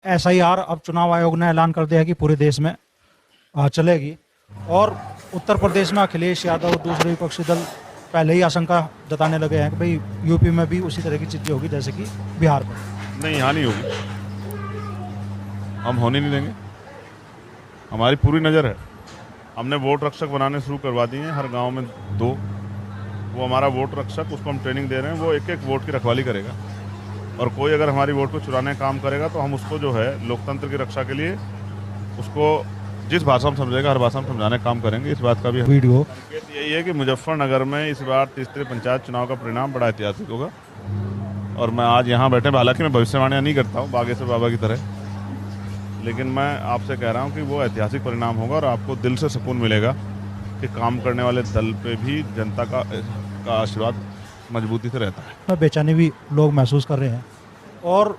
SIR अब चुनाव आयोग ने ऐलान कर दिया है कि पूरे देश में चलेगी। और उत्तर प्रदेश में अखिलेश यादव और दूसरे विपक्षी दल पहले ही आशंका जताने लगे हैं कि भाई यूपी में भी उसी तरह की चीज़ें होगी जैसे कि बिहार में। नहीं, यहाँ नहीं होगी, हम होने नहीं देंगे। हमारी पूरी नज़र है, हमने वोट रक्षक बनाने शुरू करवा दिए हैं हर गांव में 2। वो हमारा वोट रक्षक, उसको हम ट्रेनिंग दे रहे हैं, वो एक एक वोट की रखवाली करेगा। और कोई अगर हमारी वोट को चुराने का काम करेगा तो हम उसको जो है लोकतंत्र की रक्षा के लिए उसको जिस भाषा में समझेगा हर भाषा में समझाने का काम करेंगे। इस बात का भी वीडियो संकेत यही है कि मुजफ्फरनगर में इस बार तीसरे पंचायत चुनाव का परिणाम बड़ा ऐतिहासिक होगा। और मैं आज यहाँ बैठे, हालांकि मैं भविष्यवाणियाँ नहीं करता हूँ बागेश्वर बाबा की तरह, लेकिन मैं आपसे कह रहा हूँ कि वो ऐतिहासिक परिणाम होगा और आपको दिल से सुकून मिलेगा कि काम करने वाले दल पे भी जनता का आशीर्वाद मजबूती से रहता है। बेचैनी भी लोग महसूस कर रहे हैं और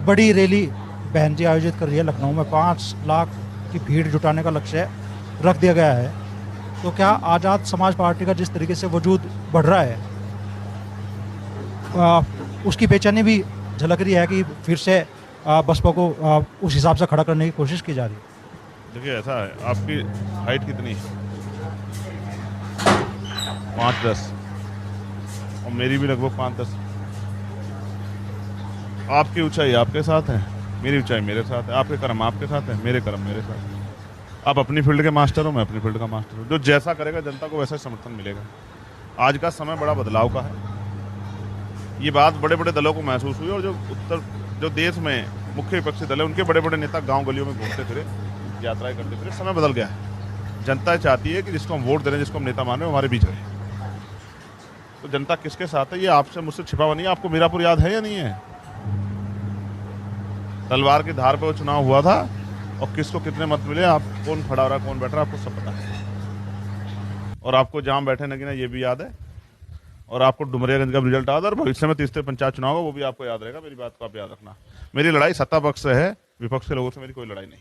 बड़ी रैली बहन जी आयोजित कर रही है लखनऊ में। 5 लाख की भीड़ जुटाने का लक्ष्य रख दिया गया है। तो क्या आज़ाद समाज पार्टी का जिस तरीके से वजूद बढ़ रहा है उसकी बेचैनी भी झलक रही है कि फिर से बसपा को उस हिसाब से खड़ा करने की कोशिश की जा रही है? देखिए, ऐसा है, आपकी हाइट कितनी है? 5'10" और मेरी भी लगभग 5'10". आपकी ऊंचाई आपके साथ है, मेरी ऊंचाई मेरे साथ है, आपके कर्म आपके साथ है, मेरे कर्म मेरे साथ है। आप अपनी फील्ड के मास्टर हो, मैं अपनी फील्ड का मास्टर हूँ। जो जैसा करेगा जनता को वैसा समर्थन मिलेगा। आज का समय बड़ा बदलाव का है, ये बात बड़े बड़े दलों को महसूस हुई। और जो देश में मुख्य विपक्षी दल है उनके बड़े बड़े नेता गांव गलियों में घूमते फिरे, यात्राएं करते फिरे। समय बदल गया है। जनता चाहती है कि जिसको हम वोट दे रहे हैं, जिसको हम नेता मान रहे हैं, हमारे बीच रहे। तो जनता किसके साथ है ये आपसे मुझसे छिपा हुआ नहीं है। आपको मीरापुर याद है या नहीं है? तलवार की धार पे वो चुनाव हुआ था और किसको कितने मत मिले, आप कौन खड़ा रहा कौन बैठ रहा, आपको सब पता है। और आपको जहां बैठे नगीना ये भी याद है, और आपको डुमरियागंज का रिजल्ट याद है, और भविष्य में तीसरे पंचायत चुनाव होगा वो भी आपको याद रहेगा। मेरी बात को आप याद रखना। मेरी लड़ाई सत्ता पक्ष से है, विपक्ष के लोगों से मेरी कोई लड़ाई नहीं।